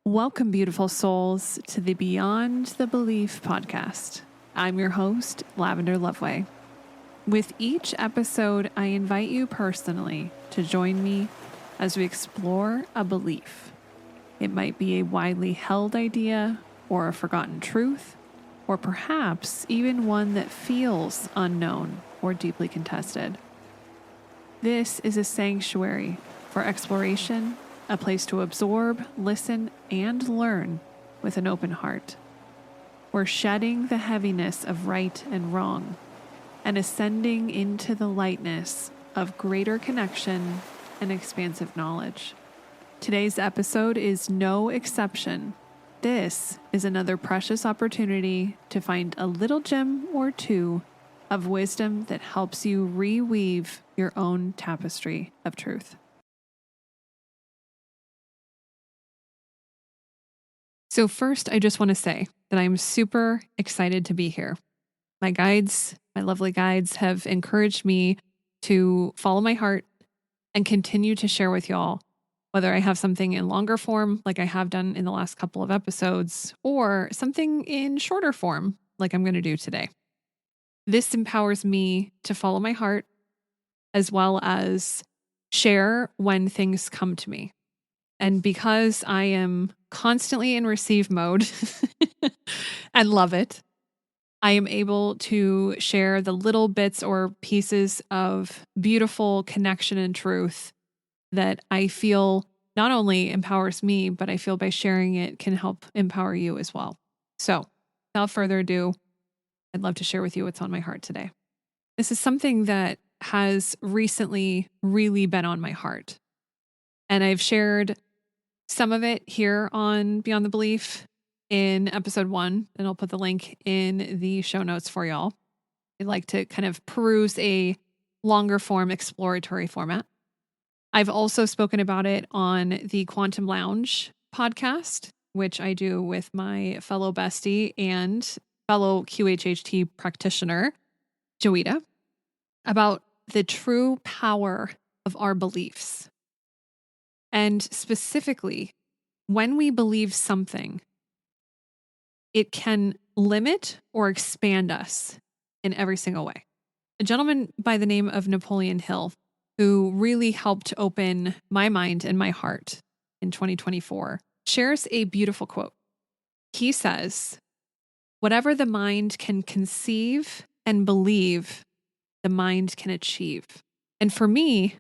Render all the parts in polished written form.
Welcome, beautiful souls, to the Beyond the Belief podcast. I'm your host, Lavender Loveway. With each episode, I invite you personally to join me as we explore a belief. It might be a widely held idea, or a forgotten truth, or perhaps even one that feels unknown or deeply contested. This is a sanctuary for exploration, a place to absorb, listen, and learn with an open heart. We're shedding the heaviness of right and wrong and ascending into the lightness of greater connection and expansive knowledge. Today's episode is no exception. This is another precious opportunity to find a little gem or two of wisdom that helps you reweave your own tapestry of truth. So first, I just want to say that I'm super excited to be here. My guides, my lovely guides, have encouraged me to follow my heart and continue to share with y'all, whether I have something in longer form, like I have done in the last couple of episodes, or something in shorter form, like I'm going to do today. This empowers me to follow my heart as well as share when things come to me. And because I am constantly in receive mode and love it, I am able to share the little bits or pieces of beautiful connection and truth that I feel not only empowers me, but I feel by sharing it can help empower you as well. So without further ado, I'd love to share with you what's on my heart today. This is something that has recently really been on my heart. And I've shared some of it here on Beyond the Belief in episode 1, and I'll put the link in the show notes for y'all. I'd like to kind of peruse a longer form exploratory format. I've also spoken about it on the Quantum Lounge podcast, which I do with my fellow bestie and fellow QHHT practitioner, Joita, about the true power of our beliefs. And specifically, when we believe something, it can limit or expand us in every single way. A gentleman by the name of Napoleon Hill, who really helped open my mind and my heart in 2024, shares a beautiful quote. He says, "Whatever the mind can conceive and believe, the mind can achieve." And for me,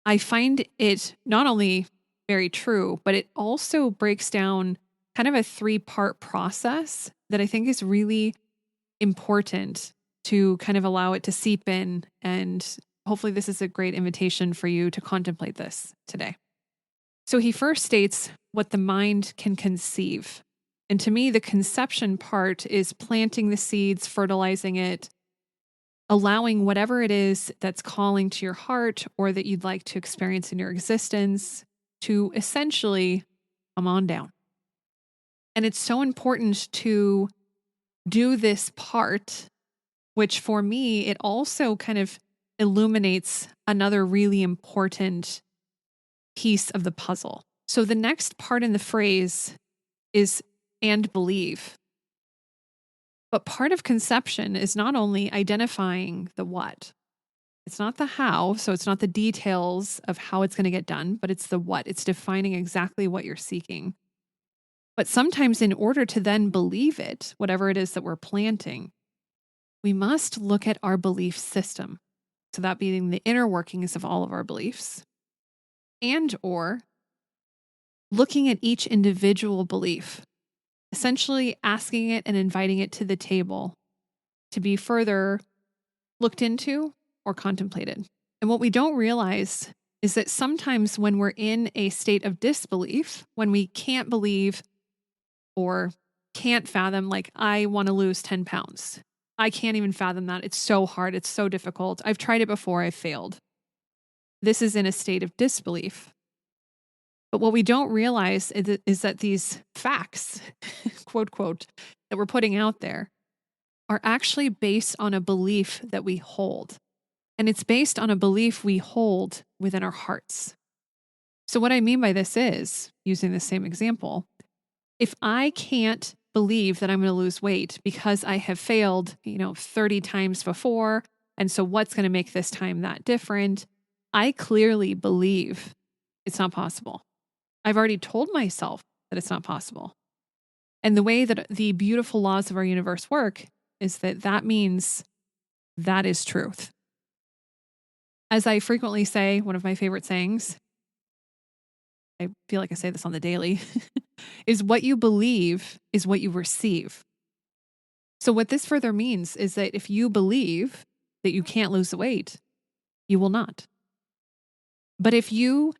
I find it not only very true, but it also breaks down kind of a 3-part process that I think is really important to kind of allow it to seep in. And hopefully this is a great invitation for you to contemplate this today. So he first states what the mind can conceive. And to me, the conception part is planting the seeds, fertilizing it, allowing whatever it is that's calling to your heart or that you'd like to experience in your existence to essentially come on down. And it's so important to do this part, which for me, it also kind of illuminates another really important piece of the puzzle. So the next part in the phrase is "and believe." But part of conception is not only identifying the what. It's not the how, so it's not the details of how it's going to get done, but it's the what. It's defining exactly what you're seeking. But sometimes in order to then believe it, whatever it is that we're planting, we must look at our belief system. So that being the inner workings of all of our beliefs, and or looking at each individual belief, essentially asking it and inviting it to the table to be further looked into or contemplated. And what we don't realize is that sometimes when we're in a state of disbelief, when we can't believe or can't fathom, like, I want to lose 10 pounds. I can't even fathom that. It's so hard. It's so difficult. I've tried it before. I've failed. This is in a state of disbelief. But what we don't realize is that these facts, quote, quote, that we're putting out there are actually based on a belief that we hold. And it's based on a belief we hold within our hearts. So what I mean by this is, using the same example, if I can't believe that I'm going to lose weight because I have failed, 30 times before, and so what's going to make this time that different? I clearly believe it's not possible. I've already told myself that it's not possible. And the way that the beautiful laws of our universe work is that means that is truth. As I frequently say, one of my favorite sayings, I feel like I say this on the daily, is what you believe is what you receive. So what this further means is that if you believe that you can't lose the weight, you will not. But if you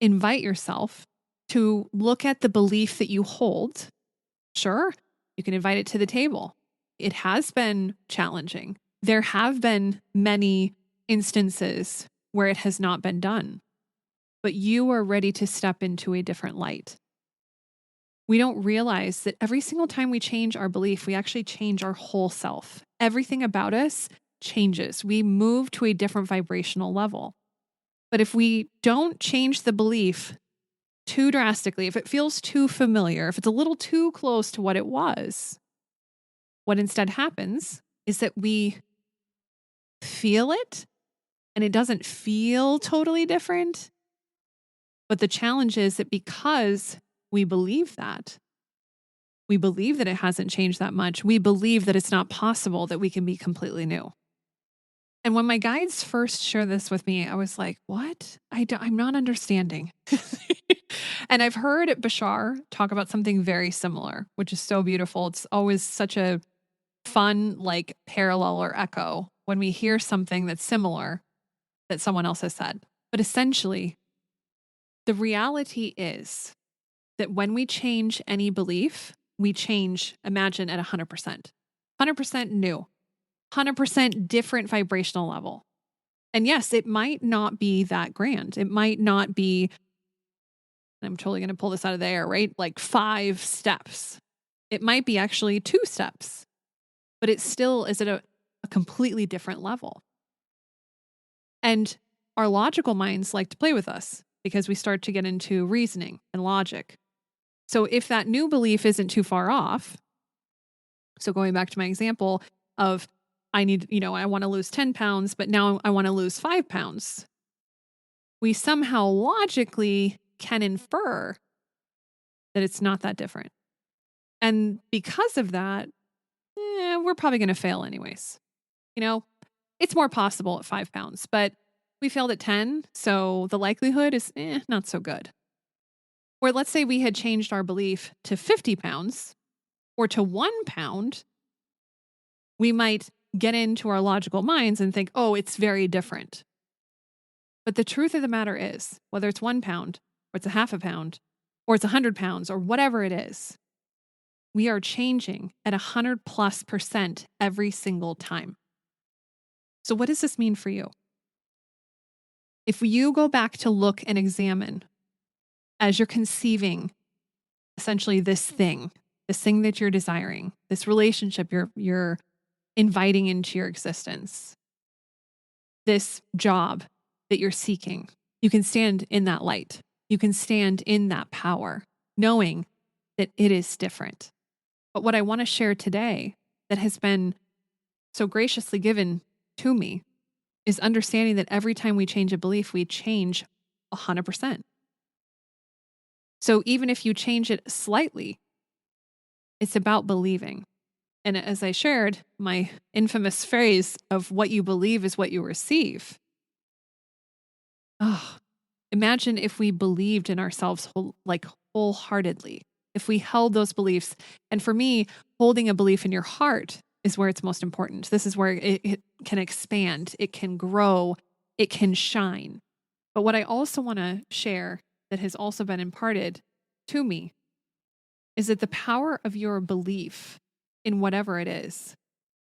invite yourself to look at the belief that you hold, sure, you can invite it to the table. It has been challenging. There have been many instances where it has not been done, but you are ready to step into a different light. We don't realize that every single time we change our belief, we actually change our whole self. Everything about us changes. We move to a different vibrational level. But if we don't change the belief too drastically, if it feels too familiar, if it's a little too close to what it was, what instead happens is that we feel it and it doesn't feel totally different. But the challenge is that because we believe that it hasn't changed that much, we believe that it's not possible that we can be completely new. And when my guides first shared this with me, I was like, what? I'm not understanding. And I've heard Bashar talk about something very similar, which is so beautiful. It's always such a fun, parallel or echo when we hear something that's similar that someone else has said. But essentially, the reality is that when we change any belief, we change, imagine, at 100%. 100% new, 100% different vibrational level. And yes, it might not be that grand. It might not be, I'm totally going to pull this out of the air, right? 5 steps. It might be actually 2 steps, but it still is at a completely different level. And our logical minds like to play with us because we start to get into reasoning and logic. So if that new belief isn't too far off, so going back to my example of I want to lose 10 pounds, but now I want to lose 5 pounds. We somehow logically can infer that it's not that different. And because of that, we're probably going to fail anyways. It's more possible at 5 pounds, but we failed at 10. So the likelihood is not so good. Or let's say we had changed our belief to 50 pounds or to 1 pound. We might get into our logical minds and think, oh, it's very different. But the truth of the matter is, whether it's 1 pound or it's a half a pound or it's 100 pounds or whatever it is, we are changing at 100+% every single time. So what does this mean for you? If you go back to look and examine as you're conceiving essentially this thing that you're desiring, this relationship you're inviting into your existence, this job that you're seeking, you can stand in that light. You can stand in that power, knowing that it is different. But what I want to share today that has been so graciously given to me is understanding that every time we change a belief, we change 100%. So even if you change it slightly, it's about believing. And as I shared, my infamous phrase of what you believe is what you receive. Oh, imagine if we believed in ourselves wholeheartedly, if we held those beliefs. And for me, holding a belief in your heart is where it's most important. This is where it can expand, it can grow, it can shine. But what I also want to share that has also been imparted to me is that the power of your belief in whatever it is,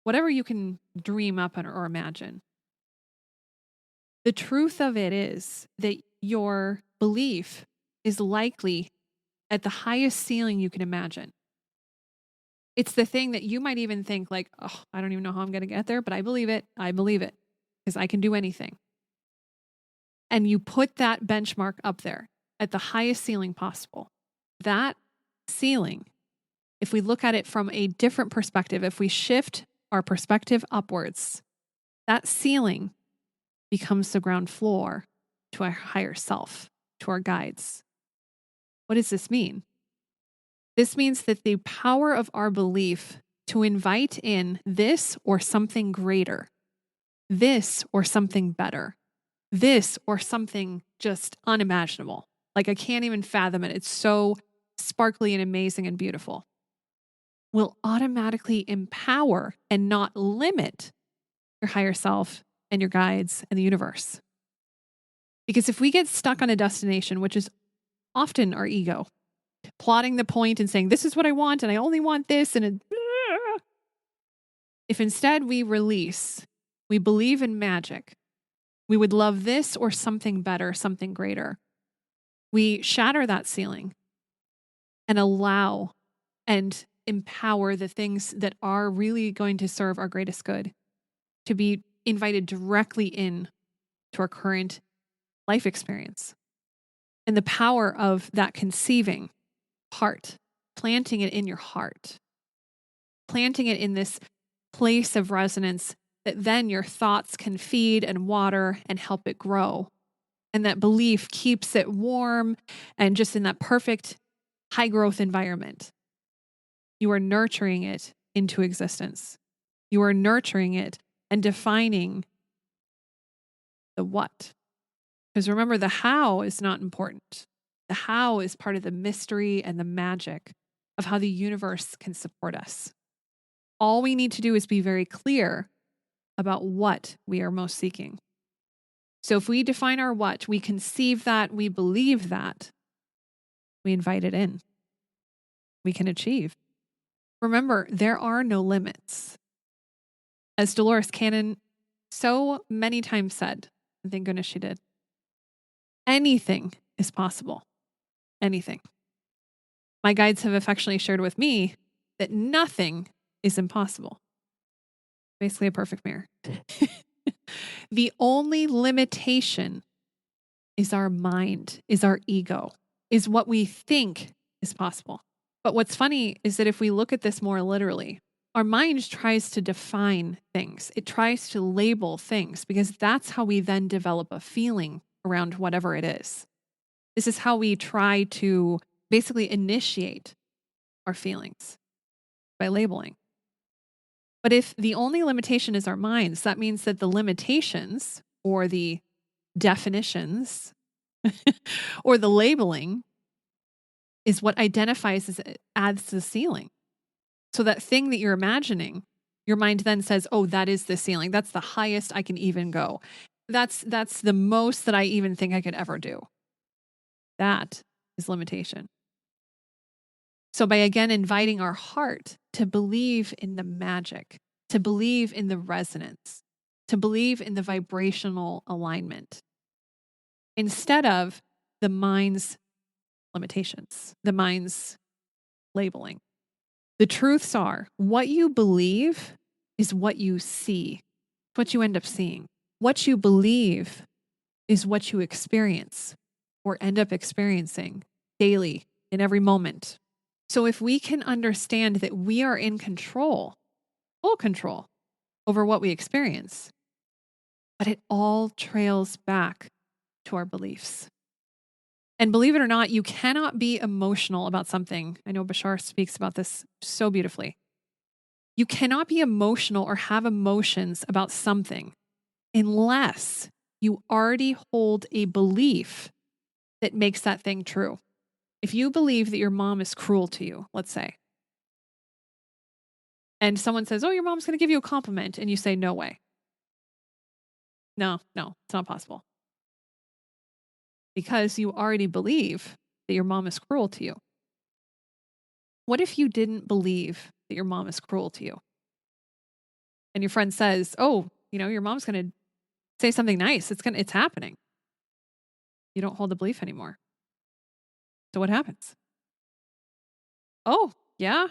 whatever you can dream up or imagine, the truth of it is that your belief is likely at the highest ceiling you can imagine. It's the thing that you might even think oh, I don't even know how I'm going to get there, but I believe it. I believe it because I can do anything. And you put that benchmark up there at the highest ceiling possible. That ceiling, if we look at it from a different perspective, if we shift our perspective upwards, that ceiling becomes the ground floor to our higher self, to our guides. What does this mean? This means that the power of our belief to invite in this or something greater, this or something better, this or something just unimaginable. Like I can't even fathom it. It's so sparkly and amazing and beautiful. Will automatically empower and not limit your higher self and your guides and the universe. Because if we get stuck on a destination, which is often our ego, plotting the point and saying, this is what I want and I only want this, and if instead we release, we believe in magic, we would love this or something better, something greater. We shatter that ceiling and allow and empower the things that are really going to serve our greatest good to be invited directly in to our current life experience. And the power of that conceiving heart, planting it in your heart, planting it in this place of resonance that then your thoughts can feed and water and help it grow. And that belief keeps it warm and just in that perfect high growth environment. You are nurturing it into existence. You are nurturing it and defining the what. Because remember, the how is not important. The how is part of the mystery and the magic of how the universe can support us. All we need to do is be very clear about what we are most seeking. So if we define our what, we conceive that, we believe that, we invite it in. We can achieve. Remember, there are no limits. As Dolores Cannon so many times said, and thank goodness she did, anything is possible. Anything. My guides have affectionately shared with me that nothing is impossible. Basically a perfect mirror. The only limitation is our mind, is our ego, is what we think is possible. But what's funny is that if we look at this more literally, our mind tries to define things. It tries to label things because that's how we then develop a feeling around whatever it is. This is how we try to basically initiate our feelings by labeling. But if the only limitation is our minds, that means that the limitations or the definitions or the labeling is what identifies as adds to the ceiling. So that thing that you're imagining, your mind then says, oh, that is the ceiling. That's the highest I can even go. That's the most that I even think I could ever do. That is limitation. So by again inviting our heart to believe in the magic, to believe in the resonance, to believe in the vibrational alignment, instead of the mind's limitations, the mind's labeling. The truths are what you believe is what you see, what you end up seeing. What you believe is what you experience or end up experiencing daily in every moment. So if we can understand that we are in control, full control over what we experience, but it all trails back to our beliefs. And believe it or not, you cannot be emotional about something. I know Bashar speaks about this so beautifully. You cannot be emotional or have emotions about something unless you already hold a belief that makes that thing true. If you believe that your mom is cruel to you, let's say, and someone says, oh, your mom's going to give you a compliment, and you say, no way. No, it's not possible. Because you already believe that your mom is cruel to you. What if you didn't believe that your mom is cruel to you? And your friend says, oh, your mom's going to say something nice. It's happening. You don't hold the belief anymore. So what happens? Oh, yeah,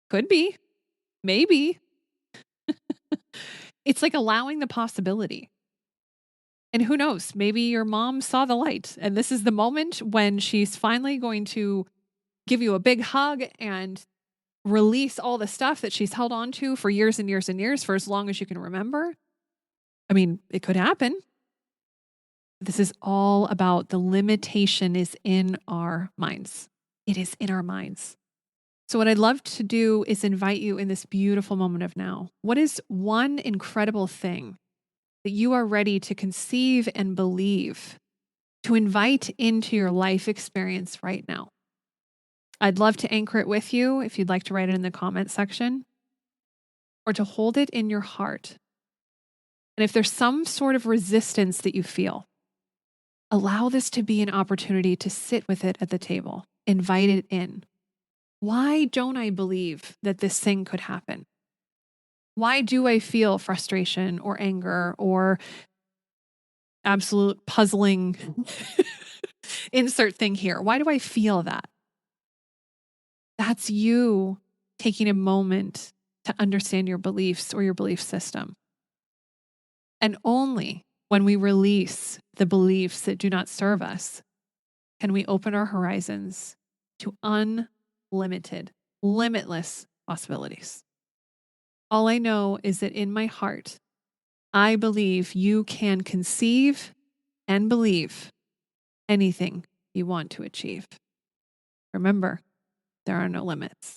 could be, maybe. It's like allowing the possibility. And who knows, maybe your mom saw the light and this is the moment when she's finally going to give you a big hug and release all the stuff that she's held on to for years and years and years, for as long as you can remember. I mean, it could happen. This is all about the limitation is in our minds. It is in our minds. So, what I'd love to do is invite you in this beautiful moment of now. What is one incredible thing that you are ready to conceive and believe, to invite into your life experience right now? I'd love to anchor it with you if you'd like to write it in the comment section or to hold it in your heart. And if there's some sort of resistance that you feel, allow this to be an opportunity to sit with it at the table, invite it in. Why don't I believe that this thing could happen? Why do I feel frustration or anger or absolute puzzling insert thing here? Why do I feel that? That's you taking a moment to understand your beliefs or your belief system. And only when we release the beliefs that do not serve us can we open our horizons to unlimited, limitless possibilities. All I know is that in my heart, I believe you can conceive and believe anything you want to achieve. Remember, there are no limits.